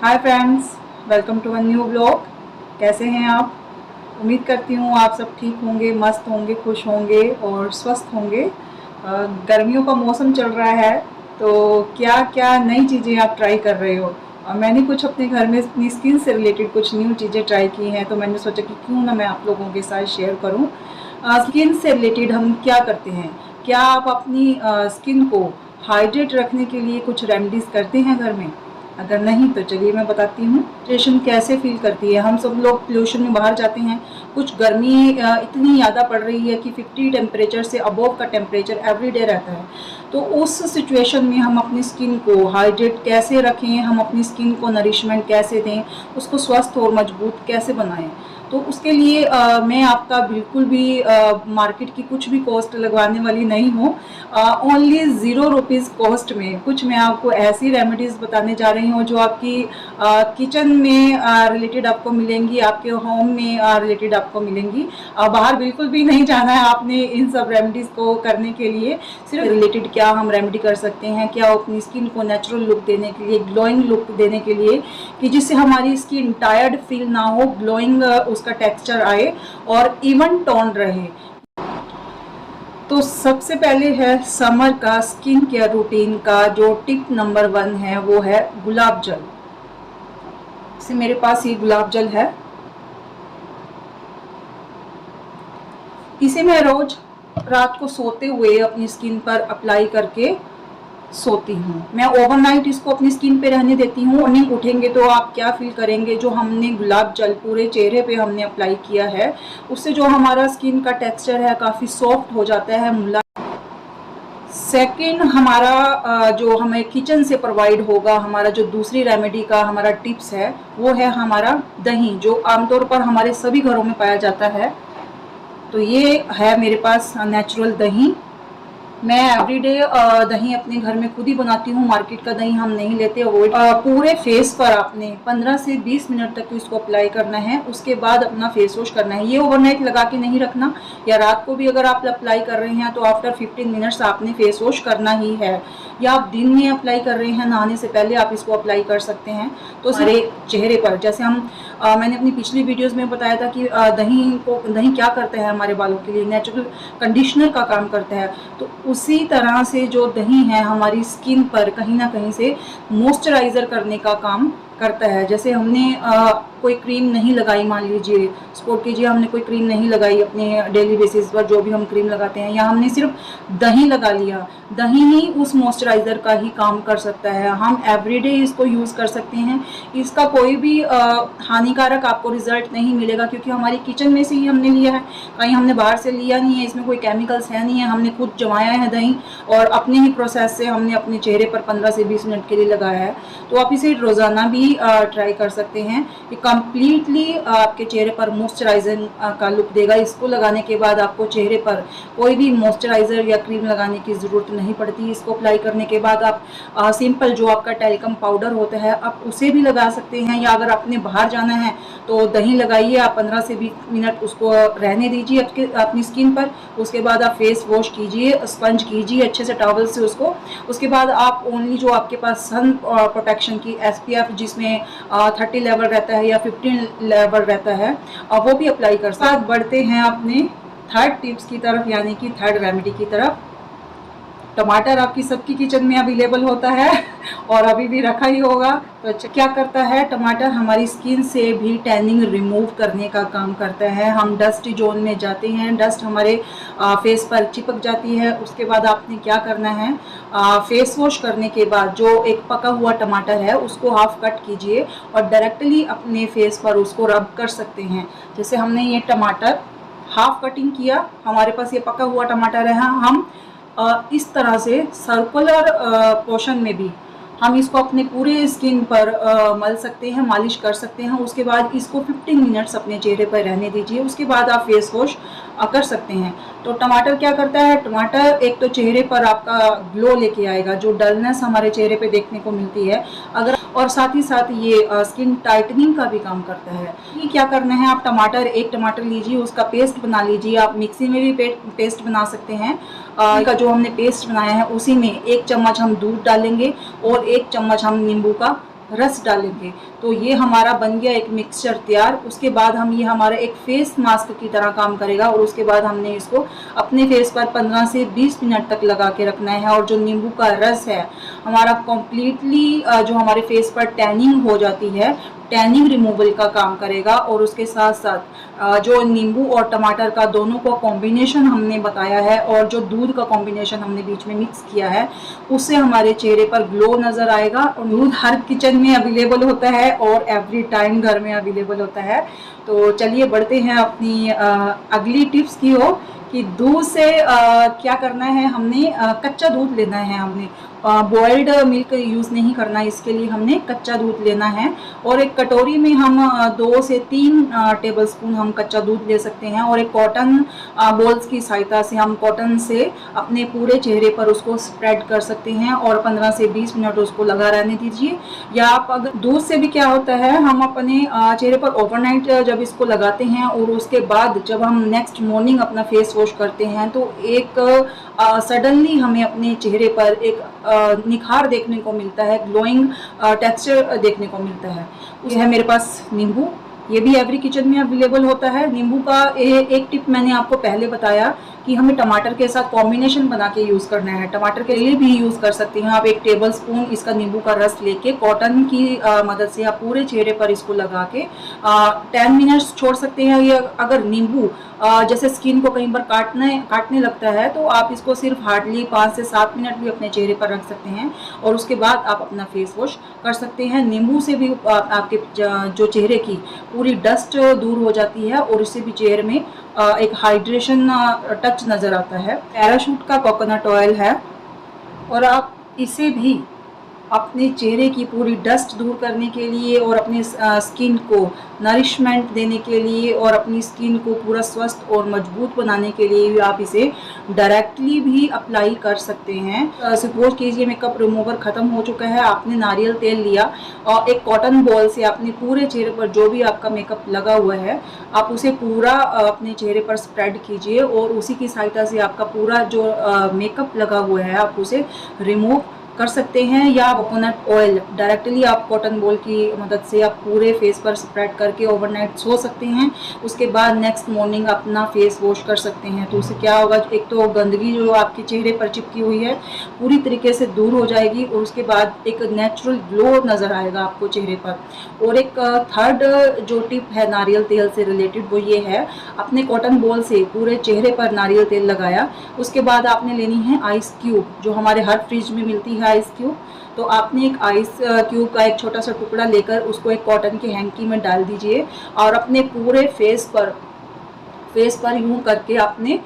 Hi friends, welcome to a new blog. कैसे हैं आप? उम्मीद करती हूँ आप सब ठीक होंगे, मस्त होंगे, खुश होंगे और स्वस्थ होंगे। गर्मियों का मौसम चल रहा है, तो क्या क्या नई चीज़ें आप ट्राई कर रहे हो? मैंने कुछ अपने घर में अपनी स्किन से रिलेटेड कुछ न्यू चीज़ें ट्राई की हैं, तो मैंने सोचा कि क्यों ना मैं आप लोगों के साथ शेयर करूँ। स्किन से रिलेटेड हम क्या करते हैं? क्या आप अपनी स्किन को हाइड्रेट रखने के लिए कुछ रेमेडीज़ करते हैं घर में? अगर नहीं तो चलिए मैं बताती हूँ सिचुएशन कैसे फील करती है। हम सब लोग पोल्यूशन में बाहर जाते हैं, कुछ गर्मी इतनी ज़्यादा पड़ रही है कि 50 टेम्परेचर से अबव का टेम्परेचर एवरीडे रहता है। तो उस सिचुएशन में हम अपनी स्किन को हाइड्रेट कैसे रखें, हम अपनी स्किन को नरिशमेंट कैसे दें, उसको स्वस्थ और मजबूत कैसे बनाएं। तो उसके लिए मैं आपका बिल्कुल भी मार्केट की कुछ भी कॉस्ट लगवाने वाली नहीं हूँ। ओनली ₹0 कॉस्ट में कुछ मैं आपको ऐसी रेमेडीज़ बताने जा रही हूँ जो आपकी किचन में रिलेटेड आपको मिलेंगी, आपके होम में रिलेटेड आपको मिलेंगी। बाहर बिल्कुल भी नहीं जाना है आपने इन सब रेमेडीज़ को करने के लिए। सिर्फ रिलेटेड क्या हम रेमेडी कर सकते हैं, क्या अपनी स्किन को नेचुरल लुक देने के लिए, ग्लोइंग लुक देने के लिए, कि जिससे हमारी स्किन टायर्ड फील ना हो, ग्लोइंग उसका टेक्सचर आए और इवन टोन रहे। तो सबसे पहले है समर का स्किन केयर रूटीन का जो टिप नंबर 1 है, वो है गुलाब जल। से मेरे पास ये गुलाब जल है, इसे मैं रोज रात को सोते हुए अपनी स्किन पर अप्लाई करके सोती हूँ। मैं ओवरनाइट इसको अपनी स्किन पे रहने देती हूँ। मॉर्निंग उठेंगे तो आप क्या फील करेंगे, जो हमने गुलाब जल पूरे चेहरे पे हमने अप्लाई किया है, उससे जो हमारा स्किन का टेक्सचर है काफ़ी सॉफ्ट हो जाता है, मुलायम। सेकंड, हमारा जो हमें किचन से प्रोवाइड होगा, हमारा जो दूसरी रेमेडी का हमारा टिप्स है, वो है हमारा दही, जो आमतौर पर हमारे सभी घरों में पाया जाता है। तो ये है मेरे पास नेचुरल दही। मैं एवरीडे दही अपने घर में खुद ही बनाती हूँ, मार्केट का दही हम नहीं लेते, अवॉइड। पूरे फेस पर आपने 15 से 20 मिनट तक इसको अप्लाई करना है, उसके बाद अपना फेस वॉश करना है। ये ओवरनाइट लगा के नहीं रखना, या रात को भी अगर आप अप्लाई कर रहे हैं तो आफ्टर 15 मिनट्स आपने फेस वॉश करना ही है, या आप दिन में अप्लाई कर रहे हैं नहाने से पहले आप इसको अप्लाई कर सकते हैं। तो हमारे चेहरे पर जैसे हम मैंने अपनी पिछली वीडियोस में बताया था कि दही क्या करता है हमारे बालों के लिए, नेचुरल कंडीशनर का काम करता है। तो उसी तरह से जो दही है हमारी स्किन पर कहीं ना कहीं से मॉइस्चराइज़र करने का काम करता है। जैसे हमने कोई क्रीम नहीं लगाई, मान लीजिए सपोर्ट कीजिए, हमने कोई क्रीम नहीं लगाई अपने डेली बेसिस पर, जो भी हम क्रीम लगाते हैं, या हमने सिर्फ दही लगा लिया, दही ही उस मॉइस्चराइज़र का ही काम कर सकता है। हम एवरीडे इसको यूज़ कर सकते हैं। इसका कोई भी हानिकारक आपको रिजल्ट नहीं मिलेगा, क्योंकि हमारी किचन में से ही हमने लिया है, कहीं हमने बाहर से लिया नहीं है, इसमें कोई केमिकल्स है नहीं है, हमने खुद जमाया है दही और अपने ही प्रोसेस से हमने अपने चेहरे पर 15 से 20 मिनट के लिए लगाया है। तो आप इसे रोज़ाना भी ट्राई कर सकते हैं। ये कम्प्लीटली आपके चेहरे पर मॉइस्चराइजिंग का लुक देगा। इसको लगाने के बाद आपको चेहरे पर कोई भी मॉइस्चराइज़र या क्रीम लगाने की ज़रूरत नहीं पड़ती। इसको अप्लाई करने के बाद आप सिंपल जो आपका टेल्कम पाउडर होता है आप उसे भी लगा सकते हैं, या अगर आपने बाहर जाना है तो दही लगाइए, आप 15 से 20 मिनट उसको रहने दीजिए अपनी स्किन पर। उसके बाद आप फेस वॉश कीजिए, स्पंज कीजिए अच्छे से टॉवल से उसको। उसके बाद आप ओनली जो आपके पास सन प्रोटेक्शन की SPF जिसमें 30 लेवल रहता है या 15 लेवल रहता है, वो भी अप्लाई कर सकते हैं। बढ़ते हैं अपने थर्ड टिप्स की तरफ, यानी कि थर्ड रेमेडी की तरफ। टमाटर आपकी सबकी किचन में अवेलेबल होता है और अभी भी रखा ही होगा। तो अच्छा, क्या करता है टमाटर, हमारी स्किन से भी टैनिंग रिमूव करने का काम करता है। हम डस्ट जोन में जाते हैं, डस्ट हमारे फेस पर चिपक जाती है। उसके बाद आपने क्या करना है, फेस वॉश करने के बाद जो एक पका हुआ टमाटर है उसको हाफ कट कीजिए और डायरेक्टली अपने फेस पर उसको रब कर सकते हैं। जैसे हमने ये टमाटर हाफ कटिंग किया, हमारे पास ये पका हुआ टमाटर है, हम इस तरह से सर्कुलर पोर्शन में भी हम इसको अपने पूरे स्किन पर मल सकते हैं, मालिश कर सकते हैं। उसके बाद इसको 15 मिनट्स अपने चेहरे पर रहने दीजिए। उसके बाद आप फेस वॉश कर सकते हैं। तो टमाटर क्या करता है, टमाटर एक तो चेहरे पर आपका ग्लो लेके आएगा, जो डलनेस हमारे चेहरे पे देखने को मिलती है, अगर, और साथ ही साथ ये स्किन टाइटनिंग का भी काम करता है। ये क्या करना है, आप एक टमाटर लीजिए, उसका पेस्ट बना लीजिए। आप मिक्सी में भी पेस्ट बना सकते हैं। का जो हमने पेस्ट बनाया है उसी में 1 चम्मच हम दूध डालेंगे और 1 चम्मच हम नींबू का रस डालेंगे। तो ये हमारा बन गया एक मिक्सचर तैयार। उसके बाद हम ये हमारा एक फेस मास्क की तरह काम करेगा और उसके बाद हमने इसको अपने फेस पर 15 से 20 मिनट तक लगा के रखना है। और जो नींबू का रस है हमारा कम्प्लीटली जो हमारे फेस पर टैनिंग हो जाती है, टैनिंग रिमूवल का काम करेगा। और उसके साथ साथ जो नींबू और टमाटर का दोनों का कॉम्बिनेशन हमने बताया है और जो दूध का कॉम्बिनेशन हमने बीच में मिक्स किया है, उससे हमारे चेहरे पर ग्लो नज़र आएगा। और दूध हर किचन में अवेलेबल होता है और एवरी टाइम घर में अवेलेबल होता है। तो चलिए बढ़ते हैं अपनी अगली टिप्स की ओर कि दूध से क्या करना है। हमने कच्चा दूध लेना है, हमने बॉइल्ड मिल्क यूज़ नहीं करना, इसके लिए हमने कच्चा दूध लेना है। और एक कटोरी में हम 2 से 3 टेबलस्पून हम कच्चा दूध ले सकते हैं। और एक कॉटन बॉल्स की सहायता से हम कॉटन से अपने पूरे चेहरे पर उसको स्प्रेड कर सकते हैं और 15 से 20 मिनट उसको लगा रहने दीजिए। या आप अगर दूध से भी क्या होता है, हम अपने चेहरे पर ओवरनाइट जब इसको लगाते हैं और उसके बाद जब हम नेक्स्ट मॉर्निंग अपना फेस वॉश करते हैं तो एक सडनली हमें अपने चेहरे पर एक निखार देखने को मिलता है, ग्लोइंग टेक्सचर देखने को मिलता है। ये है मेरे पास नींबू, ये भी एवरी किचन में अवेलेबल होता है। नींबू का एक टिप मैंने आपको पहले बताया कि हमें टमाटर के साथ कॉम्बिनेशन बना के यूज़ करना है। टमाटर के लिए भी यूज़ कर सकते हैं आप। 1 टेबलस्पून इसका नींबू का रस लेके कॉटन की मदद से आप पूरे चेहरे पर इसको लगा के 10 मिनट्स छोड़ सकते हैं। या अगर नींबू जैसे स्किन को कई बार काटने लगता है तो आप इसको सिर्फ हार्डली 5 से 7 मिनट भी अपने चेहरे पर रख सकते हैं और उसके बाद आप अपना फेस वॉश कर सकते हैं। नींबू से भी आपके जो चेहरे की पूरी डस्ट दूर हो जाती है और इससे भी चेहरे में एक हाइड्रेशन टच नज़र आता है। पैराशूट का कोकोनट ऑयल है और आप इसे भी अपने चेहरे की पूरी डस्ट दूर करने के लिए और अपने स्किन को नरिशमेंट देने के लिए और अपनी स्किन को पूरा स्वस्थ और मजबूत बनाने के लिए भी आप इसे डायरेक्टली भी अप्लाई कर सकते हैं। सपोज कीजिए मेकअप रिमूवर ख़त्म हो चुका है, आपने नारियल तेल लिया और एक कॉटन बॉल से अपने पूरे चेहरे पर जो भी आपका मेकअप लगा हुआ है आप उसे पूरा अपने चेहरे पर स्प्रेड कीजिए और उसी की सहायता से आपका पूरा जो मेकअप लगा हुआ है आप उसे रिमूव कर सकते हैं। या कोकोनट ऑयल डायरेक्टली आप कॉटन बॉल की मदद से आप पूरे फेस पर स्प्रेड करके ओवरनाइट सो सकते हैं। उसके बाद नेक्स्ट मॉर्निंग अपना फेस वॉश कर सकते हैं। तो उससे क्या होगा, एक तो गंदगी जो आपके चेहरे पर चिपकी हुई है पूरी तरीके से दूर हो जाएगी और उसके बाद एक नेचुरल ग्लो नज़र आएगा आपको चेहरे पर। और एक थर्ड जो टिप है नारियल तेल से रिलेटेड वो ये है, अपने कॉटन बॉल से पूरे चेहरे पर नारियल तेल लगाया, उसके बाद आपने लेनी है आइस क्यूब जो हमारे हर फ्रिज में मिलती है आइस क्यूब। तो आपने एक आइस क्यूब का एक छोटा सा टुकड़ा लेकर उसको एक कॉटन के हैंकी में डाल दीजिए और अपने पूरे फेस पर यूं करके आपने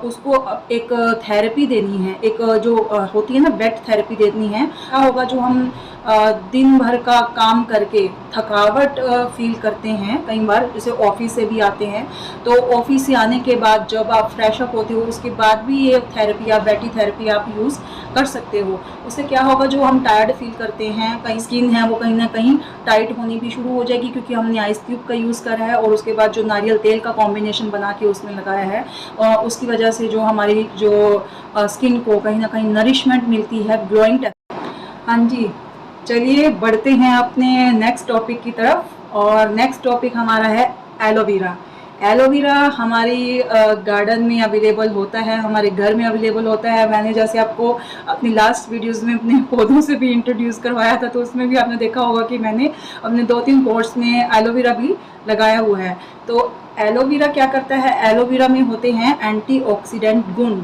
उसको एक थेरेपी देनी है, एक जो होती है ना वेट थेरेपी देनी है। क्या होगा, जो हम दिन भर का काम करके थकावट फील करते हैं कई बार, जैसे ऑफिस से भी आते हैं तो ऑफिस से आने के बाद जब आप फ्रेश अप होते हो उसके बाद भी ये थेरेपी या बैटी थेरेपी आप यूज़ कर सकते हो। उससे क्या होगा, जो हम टायर्ड फील करते हैं, कहीं स्किन है वो कहीं ना कहीं टाइट होनी भी शुरू हो जाएगी क्योंकि हमने आइस क्यूब का यूज़ करा है और उसके बाद जो नारियल तेल का कॉम्बिनेशन बना के उसमें लगाया है उसकी वजह से जो हमारी जो स्किन को कहीं ना कहीं नरिशमेंट मिलती है, ग्लोइंग। हाँ जी, चलिए बढ़ते हैं अपने नेक्स्ट टॉपिक की तरफ। और नेक्स्ट टॉपिक हमारा है एलोवेरा। एलोवेरा हमारी गार्डन में अवेलेबल होता है, हमारे घर में अवेलेबल होता है। मैंने जैसे आपको अपनी लास्ट वीडियोस में अपने पौधों से भी इंट्रोड्यूस करवाया था तो उसमें भी आपने देखा होगा कि मैंने अपने 2-3 पॉट्स में एलोवेरा भी लगाया हुआ है। तो एलोवेरा क्या करता है, एलोवेरा में होते हैं एंटीऑक्सीडेंट गुण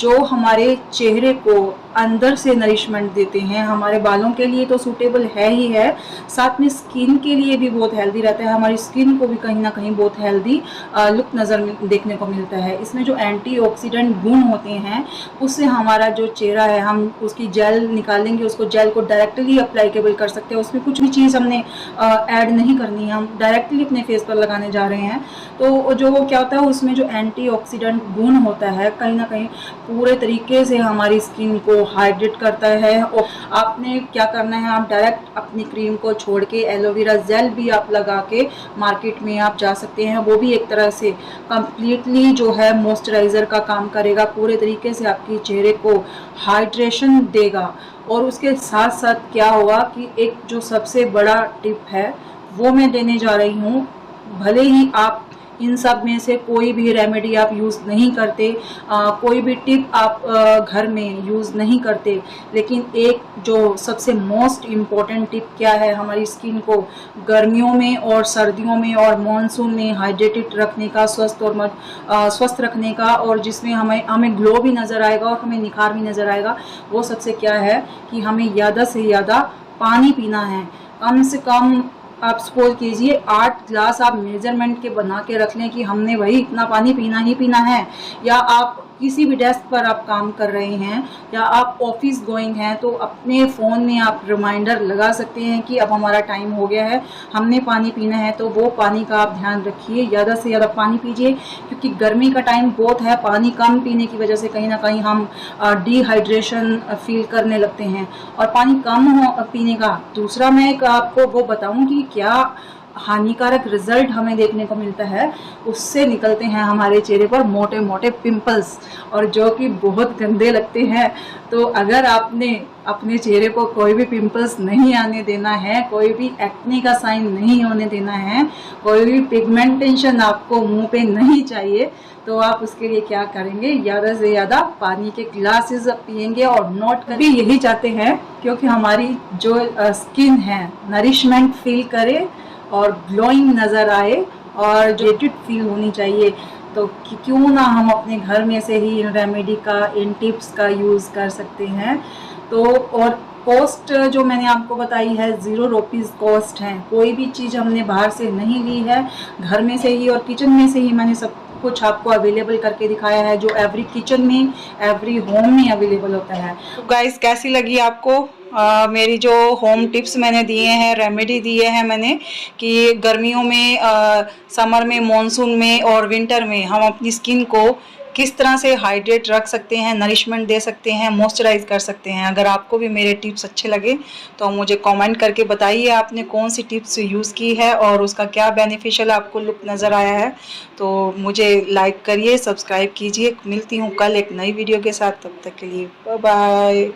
जो हमारे चेहरे को अंदर से नरिशमेंट देते हैं। हमारे बालों के लिए तो सूटेबल है ही है, साथ में स्किन के लिए भी बहुत हेल्दी रहता है। हमारी स्किन को भी कहीं ना कहीं बहुत हेल्दी लुक नज़र देखने को मिलता है। इसमें जो एंटीऑक्सीडेंट गुण होते हैं उससे हमारा जो चेहरा है, हम उसकी जेल निकालेंगे, उसको जेल को डायरेक्टली अप्लाइकेबल कर सकते हैं। उसमें कुछ भी चीज़ हमने ऐड नहीं करनी है, हम डायरेक्टली अपने फेस पर लगाने जा रहे हैं। तो जो क्या होता है उसमें जो एंटीऑक्सीडेंट गुण होता है कहीं ना कहीं पूरे तरीके से हमारी स्किन को हाइड्रेट करता है। और आपने क्या करना है, आप डायरेक्ट अपनी क्रीम को छोड़ के एलोवेरा जेल भी आप लगा के मार्केट में आप जा सकते हैं। वो भी एक तरह से कंप्लीटली जो है मॉइस्चराइज़र का काम करेगा, पूरे तरीके से आपके चेहरे को हाइड्रेशन देगा। और उसके साथ साथ क्या होगा कि एक जो सबसे बड़ा टिप है वो मैं देने जा रही हूँ। भले ही आप इन सब में से कोई भी रेमेडी आप यूज़ नहीं करते, कोई भी टिप आप घर में यूज़ नहीं करते, लेकिन एक जो सबसे मोस्ट इम्पॉर्टेंट टिप क्या है, हमारी स्किन को गर्मियों में और सर्दियों में और मानसून में हाइड्रेटेड रखने का, स्वस्थ रखने का, और जिसमें हमें ग्लो भी नज़र आएगा और हमें निखार भी नज़र आएगा। वो सबसे क्या है कि हमें ज़्यादा से ज़्यादा पानी पीना है। कम से कम आप सपोज कीजिए 8 ग्लास आप मेजरमेंट के बना के रख लें कि हमने वही इतना पानी पीना ही पीना है। या आप किसी भी डेस्क पर आप काम कर रहे हैं या आप ऑफिस गोइंग हैं तो अपने फ़ोन में आप रिमाइंडर लगा सकते हैं कि अब हमारा टाइम हो गया है, हमने पानी पीना है। तो वो पानी का आप ध्यान रखिए, ज़्यादा से ज़्यादा पानी पीजिए, क्योंकि गर्मी का टाइम बहुत है। पानी कम पीने की वजह से कहीं ना कहीं हम डिहाइड्रेशन फील करने लगते हैं। और पानी कम पीने का दूसरा मैं एक आपको वो बताऊं कि क्या हानिकारक रिजल्ट हमें देखने को मिलता है। उससे निकलते हैं हमारे चेहरे पर मोटे मोटे पिंपल्स, और जो कि बहुत गंदे लगते हैं। तो अगर आपने अपने चेहरे को कोई भी पिंपल्स नहीं आने देना है, कोई भी एक्ने का साइन नहीं होने देना है, कोई भी पिगमेंटेशन आपको मुंह पे नहीं चाहिए, तो आप उसके लिए क्या करेंगे, ज़्यादा से ज़्यादा पानी के ग्लासेस पियेंगे। और नोट भी यही चाहते हैं क्योंकि हमारी जो स्किन है नरिशमेंट फील करे और ग्लोइंग नज़र आए और जेटेड फील होनी चाहिए। तो क्यों ना हम अपने घर में से ही इन रेमेडी का, इन टिप्स का यूज़ कर सकते हैं। तो और कॉस्ट जो मैंने आपको बताई है 0 रुपीज़ कॉस्ट है। कोई भी चीज़ हमने बाहर से नहीं ली है, घर में से ही और किचन में से ही मैंने सब कुछ आपको अवेलेबल करके दिखाया है, जो एवरी किचन में, एवरी होम में अवेलेबल होता है। तो गाइस, कैसी लगी आपको मेरी जो होम टिप्स मैंने दिए हैं, रेमेडी दिए हैं मैंने, कि गर्मियों में, समर में, मॉनसून में और विंटर में हम अपनी स्किन को किस तरह से हाइड्रेट रख सकते हैं, नरिशमेंट दे सकते हैं, मॉइस्चराइज कर सकते हैं। अगर आपको भी मेरे टिप्स अच्छे लगे तो मुझे कमेंट करके बताइए आपने कौन सी टिप्स यूज़ की है और उसका क्या बेनिफिशियल आपको लुक नज़र आया है। तो मुझे लाइक करिए, सब्सक्राइब कीजिए। मिलती हूँ कल एक नई वीडियो के साथ, तब तक के लिए बाय बाय।